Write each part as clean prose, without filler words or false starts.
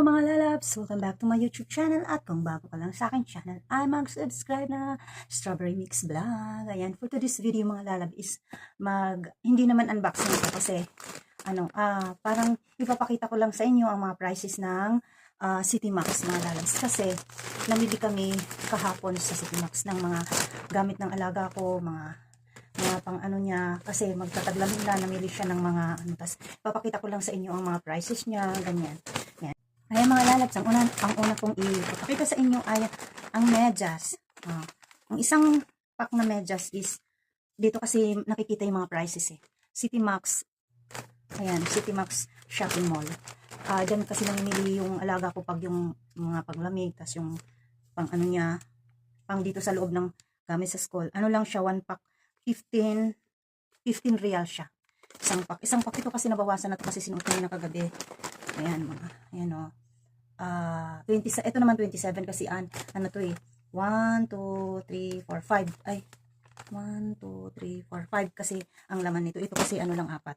Hello mga lalabs! Welcome back to my YouTube channel at kung bago ka lang sa aking channel ay mag-subscribe na Strawberry Mix Vlog. Ayan, for today's video mga lalab is hindi naman unboxing ito kasi parang ipapakita ko lang sa inyo ang mga prices ng City Max mga lalabs kasi namili kami kahapon sa City Max ng mga gamit ng alaga ko, mga pang niya kasi magtataglamig na, namili siya ng mga tas papakita ko lang sa inyo ang mga prices niya, ganyan. Ayan mga lalabs, ang una kong ipapakita sa inyo ay ang medyas. Ang isang pack na medyas is, dito kasi nakikita yung mga prices eh. City Max, ayan, City Max Shopping Mall. Diyan kasi namimili yung alaga ko pag yung mga paglamig, tas yung pang niya, pang dito sa loob ng gamit sa school. Ano lang siya, 1 pack, 15 real siya. Isang pack ito kasi nabawasan na ito kasi sinuot ko na kagabi. Ayan mga, ayan o. 20, ito naman 27 kasi ano to eh 1, 2, 3, 4, 5 ay 1, 2, 3, 4, 5 kasi ang laman nito. Ito kasi ano lang 4,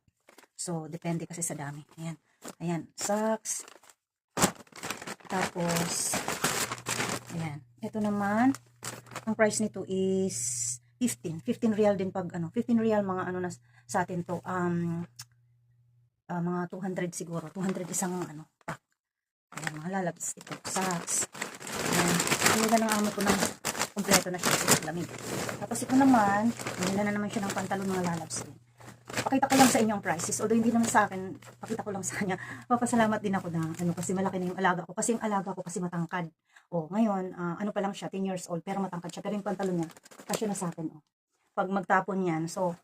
so depende kasi sa dami. Ayan socks, tapos ayan, ito naman ang price nito is 15 real din pag 15 real mga na sa atin to mga 200 siguro, 200 isang pack. Ayan mga lalabs, ito, socks. Ayan, hiniga ng amo ko ng kompleto na siya sa lamig. Tapos ito naman, hinila na naman siya ng pantalon mga lalabs. Pakita ko lang sa inyo ang prices, although hindi naman sa akin, pakita ko lang sa kanya. Papasalamat din ako na kasi malaki na yung alaga ko. Kasi yung alaga ko kasi matangkad. Ngayon, pa lang siya, 10 years old, pero matangkad siya. Pero yung pantalon niya, kasya na sa akin. Pag magtapon yan, so,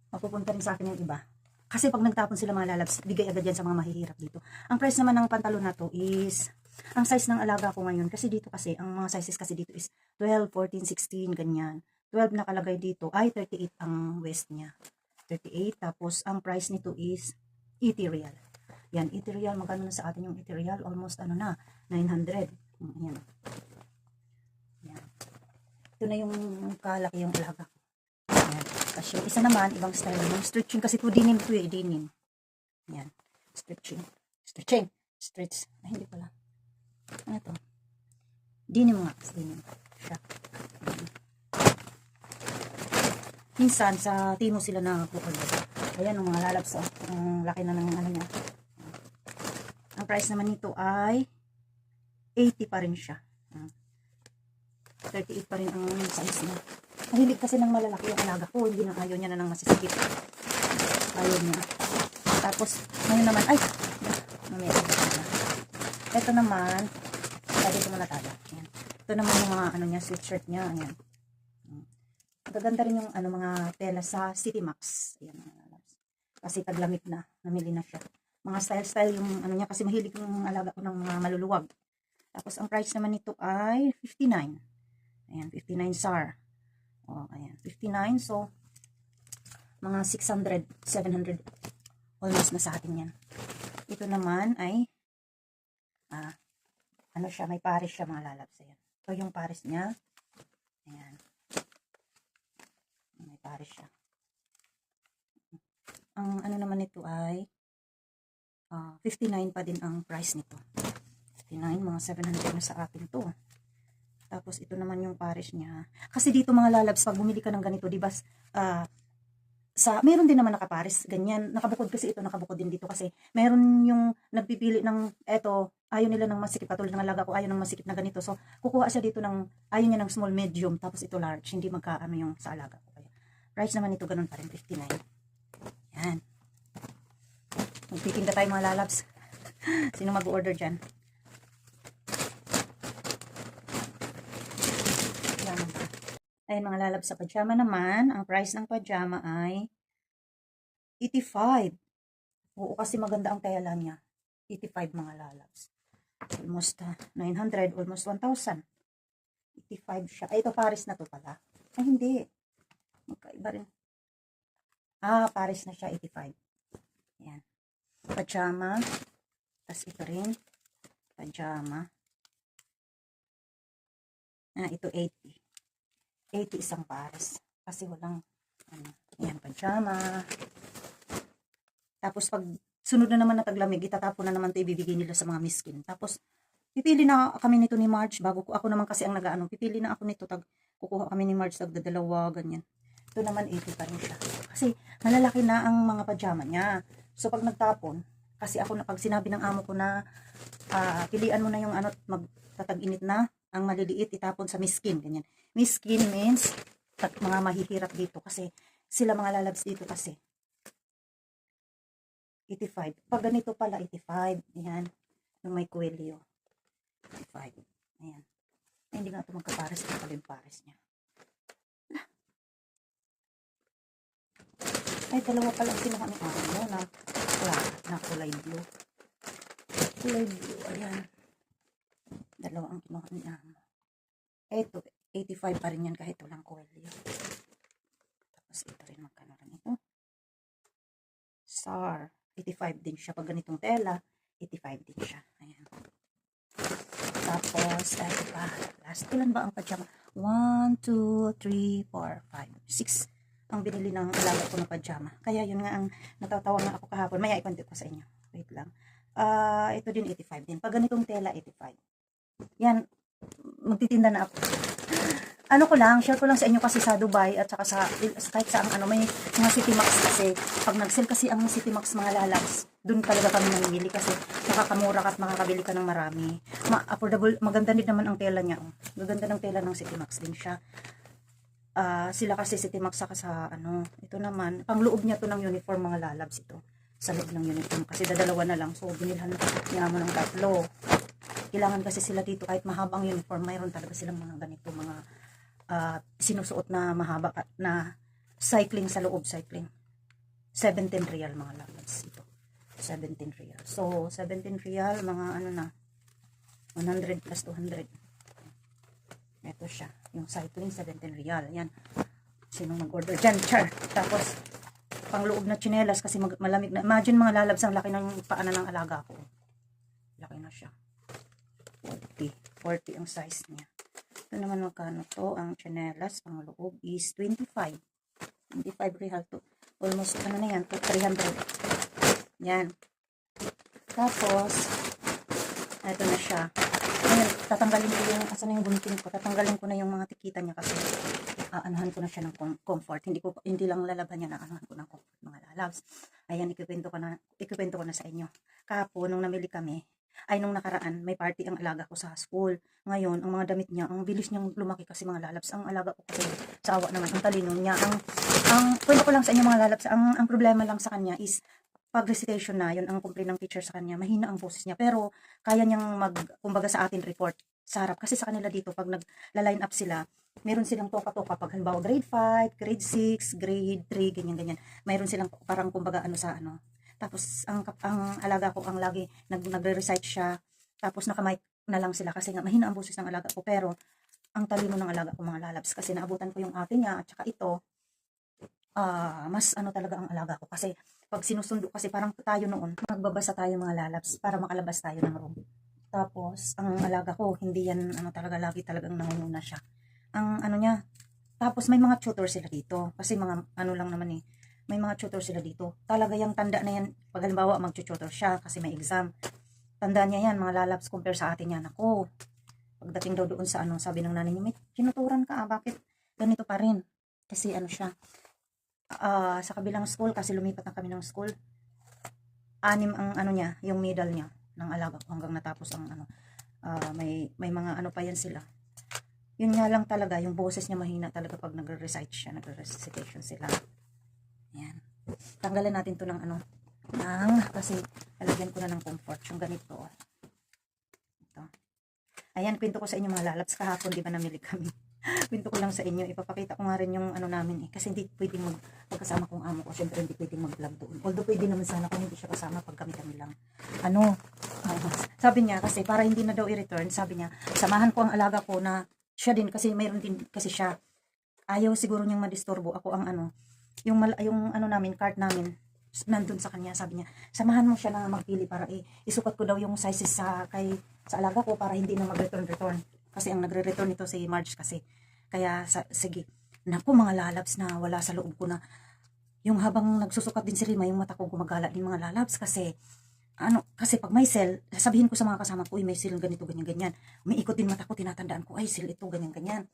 mapupunta rin sa akin yung iba. Kasi pag nagtapon sila mga lalabs, bigay agad yan sa mga mahihirap dito. Ang price naman ng pantalon na to is, ang size ng alaga ko ngayon, kasi dito kasi, ang mga sizes kasi dito is 12, 14, 16, ganyan. 12 nakalagay dito, ay 38 ang waist niya. 38, tapos ang price nito is 80 real. Yan, 80 real, magkano na sa atin yung 80 real? Almost 900. Yan. Yan. Ito na yung kalaki yung alaga ko. Kasi yung isa naman, ibang style ng stretching kasi ito denim to eh, denim. Yan, stretch. Ay, hindi pala. Ano to? Denim nga, denim. Siya. Minsan, sa Timo sila nakakukulog. Ayan, ang mga lalabs, ang laki na ng niya. Ang price naman nito ay 80 pa rin siya. 38 pa rin ang size niya. Mahilig kasi ng malalaki yung alaga ko. Hindi na ayaw niya na ng masisikip. Ayaw niya. Tapos, ngayon naman, ay! Mamaya. Ito naman, lagi ito muna tayo. Ito naman yung mga niya, sweatshirt niya. Ayan. Magaganda rin yung mga tela sa City Max. Ayan. Kasi taglamig na. Namili na siya. Mga style-style yung niya. Kasi mahilig yung alaga ko ng mga maluluwag. Tapos, ang price naman nito ay 59. Ayan, 59 SAR. Ayan, 59. So, mga 600, 700. Almost na sa atin yan. Ito naman ay, siya, may pares siya mga lalabs. Ayan. Ito yung pares niya. Ayan. May pares siya. Ang naman nito ay, 59 pa din ang price nito. 59, mga 700 na sa atin to. Tapos ito naman yung pares niya. Kasi dito mga lalabs, pag bumili ka ng ganito, di ba, meron din naman nakapares, ganyan. Nakabukod kasi ito, nakabukod din dito kasi meron yung nagpipili ng, ayaw nila ng masikip, katulad ng alaga ko, ayaw ng masikip na ganito. So, kukuha siya dito ayaw niya ng small, medium, tapos ito large, hindi magkaano yung sa alaga ko. Kaya, price naman ito, ganun pa rin, 59. Yan. Magtitinda tayo mga lalabs. Sino mag-order dyan? Ayan mga lalabs, sa pajama naman, ang price ng pajama ay 85. Oo, kasi maganda ang tela niya. 85 mga lalabs. Almost 900, almost 1,000. 85 siya. Ay, ito pares na to pala. Ay, hindi. Magkaiba rin. Pares na siya, 85. Ayan. Pajama. Tapos ito rin. Pajama. Ito 80. 80 isang pares. Kasi walang, ayan, pajama. Tapos pag sunod na naman na taglamig, itatapon na naman ito, ibibigay nila sa mga miskin. Tapos, pipili na kami nito ni Marge, bago ko, ako naman kasi ang nag-ano, pipili na ako nito, kukuha kami ni Marge, tagdadalawa, ganyan. Ito naman, 80 pa rin siya. Kasi, malalaki na ang mga pajama niya. So, pag nagtapon, kasi ako, pag sinabi ng amo ko na, pilian mo na yung ano, magtatag-init na, ang maliliit, itapon sa miskin, ganyan. Miskin means, mga mahihirap dito, kasi, sila mga lalabs dito kasi, 85. Pag ganito pala, 85. Ayan. Yung may kwelyo. 85. Ayan. Ay, hindi nga ito magkapares. Ito pala yung pares niya. Ay, dalawa pala ang kinuha ni Amo na kulay blue. Kulay blue. Ayan. Dalawa ang kinuha ni Amo. Ito, 85 pa rin yan kahit walang kwelyo. Tapos ito rin magkano rin ito. SAR. 85 din siya. Pag ganitong tela, 85 din siya. Ayan. Tapos, ito pa. Last, ilan ba ang pajama? 1, 2, 3, 4, 5, 6. Ang binili ng alaga ko na pajama. Kaya yun nga ang natatawa nga ako kahapon. Maya ikonti ko sa inyo. Wait lang. Ito din 85 din. Pag ganitong tela, 85. Yan. Magtitinda na ako. Ano ko lang, share ko lang sa inyo kasi sa Dubai at saka sa kahit saan may mga City Max kasi pag nag-sell kasi ang City Max mga lalabs, doon talaga kami namimili kasi nakakamura ka at makakabili ka ng marami. Affordable, maganda din naman ang tela niya. Oh. Gaganda ng tela ng City Max din siya. Sila kasi City Max saka sa ito naman, pangloob niya to ng uniform mga lalabs ito. Sa loob ng uniform kasi dadalawa na lang. So binilhan niya mo ng tatlo. Kailangan kasi sila dito kahit mahabang uniform, mayroon talaga silang mga ganito mga sinusuot na mahaba na cycling sa loob, cycling. 17 real mga lalabs ito. 17 real. So 17 real mga na 100 plus 200. Ito siya, yung cycling 17 real. Yan. Sinong nag-order dyan? Char. Tapos pangloob na tsinelas kasi malamig na. Imagine mga lalabs ang laki ng paanan ng alaga ko. Laki na siya. 40 ang size niya. Ito naman magkano to, ang tsinelas pang loob is 25 real to. Almost na yan, 300. Yan. Tapos, ito na siya. Ngayon, tatanggalin ko yung, asan na yung gunting ko, tatanggalin ko na yung mga tikita niya kasi anuhan ko na siya ng comfort. Hindi lang lalaban niya na anuhan ko ng comfort mga lalabs. Ayan, ikikwento ko na sa inyo. Kahapon, nung namili kami, nung nakaraan, may party ang alaga ko sa school. Ngayon, ang mga damit niya, ang bilis niyang lumaki kasi mga lalabs. Ang alaga ko kasi, sa awa naman, ang talino niya. Ang kwento ko lang sa inyo mga lalabs, ang problema lang sa kanya is, pag recitation na, yun ang complaint ng teacher sa kanya, mahina ang boses niya. Pero, kaya niyang kumbaga sa atin report sa harap. Kasi sa kanila dito, pag nagla-line up sila, meron silang toka-toka. Pag halimbawa, grade 5, grade 6, grade 3, ganyan-ganyan. Mayroon silang parang kumbaga Tapos, ang alaga ko, ang lagi, nagre-recite siya. Tapos, nakamic na lang sila kasi nga, mahina ang boses ng alaga ko. Pero, ang talino ng alaga ko, mga lalabs. Kasi naabutan ko yung ate niya, at saka ito, mas talaga ang alaga ko. Kasi, pag sinusundo, kasi parang tayo noon, magbabasa tayo mga lalabs, para makalabas tayo ng room. Tapos, ang alaga ko, hindi yan, talaga, lagi talagang nangunguna siya. Ang niya, tapos may mga tutor sila dito. Kasi mga, lang naman may mga tutor sila dito. Talaga yung tanda na yan, pag halimbawa mag-tutor siya kasi may exam. Tanda niya yan, mga lalabs compare sa atin yan. Ako, pagdating daw doon sa sabi ng nanay niya, may tinuturan ka, bakit ganito pa rin? Kasi siya, sa kabilang school, kasi lumipat na kami ng school, 6 ang niya, yung medal niya, ng alaga ko hanggang natapos ang may mga pa yan sila. Yun nga lang talaga, yung boses niya mahina talaga pag nagre-recite siya, nagre-recitation sila. Ayan. Tanggalin natin to ng kasi lalagyan ko na ng comfort. Yung ganito. Ito. Ayan, kwento ko sa inyo mga lalabs. Kahapon, di ba namili kami? Kwento ko lang sa inyo. Ipapakita ko nga rin yung namin Kasi hindi pwedeng pagkasama kong amo ko. Siyempre, hindi pwedeng mag-vlog doon. Although, pwede naman sana kung hindi siya kasama pag kami lang. Sabi niya, kasi para hindi na daw i-return, sabi niya, samahan ko ang alaga ko na siya din, kasi mayroon din kasi siya. Ayaw siguro niyang madisturbo. Ako ang yung namin, cart namin, nandun sa kanya, sabi niya, samahan mo siya na magpili para isukat ko daw yung sizes sa alaga ko para hindi na mag-return. Kasi ang nagre-return ito si Marge kasi. Kaya, sige, naku mga lalabs na wala sa loob ko na, yung habang nagsusukat din si Rima, yung mata ko gumagala din mga lalabs kasi kasi pag may sale, sasabihin ko sa mga kasama ko, may sale ganito, ganyan, ganyan. Umiikot din mata ko, tinatandaan ko, ay sale ito, ganyan, ganyan.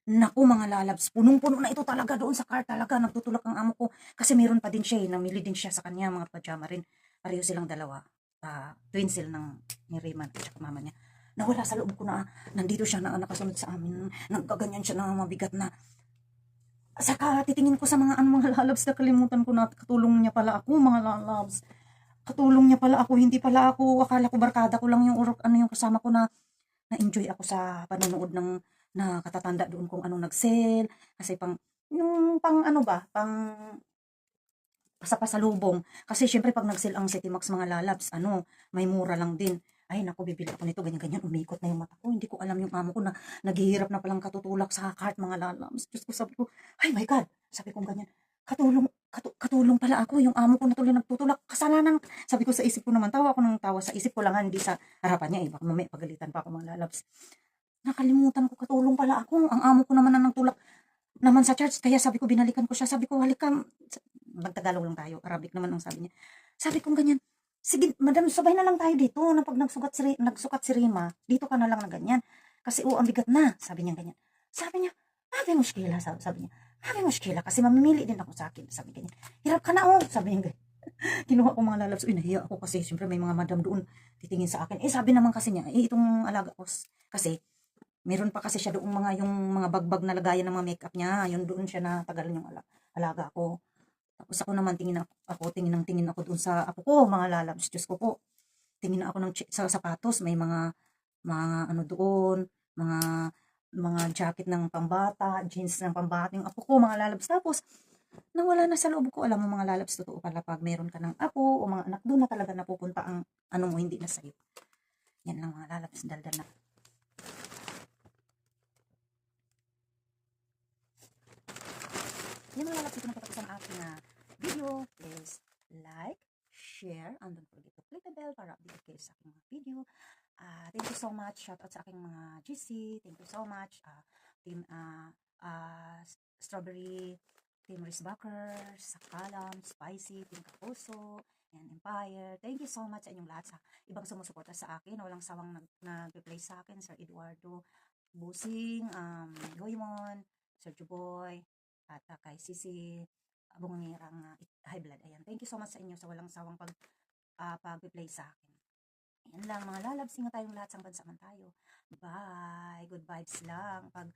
Naku mga lalabs, punong-puno na ito talaga doon sa car talaga, nagtutulak ang amo ko. Kasi meron pa din siya namili din siya sa kanya, mga pajama rin. Pareho silang dalawa. Twin sale ni Rima at saka mama niya. Nawala sa loob ko na, nandito siya na nakasunod sa amin, nagkaganyan siya na mabigat na. Saka titingin ko sa mga lalabs na kalimutan ko na katulong niya pala ako, mga lalabs. Katulong niya pala ako, hindi pala ako, akala ko barkada ko lang yung yung kasama ko na na-enjoy ako sa panonood ng na katatanda doon kung anong nag-sale. Kasi yung pang ano ba, pang sa pasalubong. Kasi syempre pag nag-sale ang City Max mga lalabs, may mura lang din. Ay naku, bibili ako nito, ganyan-ganyan, umikot na yung mata ko. Hindi ko alam yung amo ko na naghihirap na palang katutulak sa cart mga lalabs. Diyos ko, sabi ko, ay my God, sabi ko ganyan, katulong pala ako, yung amo ko na tuloy nagtutulak, kasalanan. Sabi ko sa isip ko naman, tawa ako ng tawa sa isip ko lang, hindi sa harapan niya, baka mamaya pagalitan pa ako mga lalabs. Nakalimutan ko, katulong pala ako, ang amo ko naman na nagtulak naman sa church, kaya sabi ko, binalikan ko siya, sabi ko, halika, magtagalog lang tayo, Arabic naman ang sabi niya. Sabi ko ganyan, sige, madam, sabay na lang tayo dito, na pag nagsukat si Rima, dito ka na lang na ganyan. Kasi ang bigat na, sabi niya ganyan. Sabi niya, mabi muskila, sabi niya, mabi muskila, kasi mamimili din ako sa akin, sabi ganyan. Hirap ka na sabi niya ganyan. Kinuha ko mga lalabs, nahiya ako kasi siyempre may mga madam doon titingin sa akin. Sabi naman kasi niya, itong alaga ko, kasi meron pa kasi siya doong yung mga bagbag na lagayan ng mga makeup niya, yun doon siya na tagal yung alaga ko. Tapos ako naman tingin ako doon sa apo ko, mga lalabs, Diyos ko po. Tingin ako sa sapatos, may mga doon, mga jacket ng pambata, jeans ng pambata, yung apo ko, mga lalabs. Tapos, nawala na sa loob ko, alam mo mga lalabs, totoo pala pag meron ka ng apo o mga anak, doon na talaga napupunta ang mo, hindi na sa'yo. Yan lang mga lalabs, daldal na. Yan mga lalabs, ito na patapos ang aking video. Please like, share, and don't forget to click the bell para update kayo sa aking mga video. Thank you so much. Shout out sa aking mga GC. Thank you so much. Team Strawberry, Team Risbackers, sa Kalam, Spicy, Team Kapuso, and Empire. Thank you so much sa inyong lahat sa ibang sumusuporta sa akin. Walang sawang nag-replay sa akin. Sir Eduardo, Busing, Goymon, Sergio Boy, at kay Sisi Bungangirang High Blood. Ayan. Thank you so much sa inyo sa walang sawang pag-replay sa akin. Ayan lang mga lalabs, ingat tayong lahat sa bansa man tayo. Bye! Good vibes lang. Pag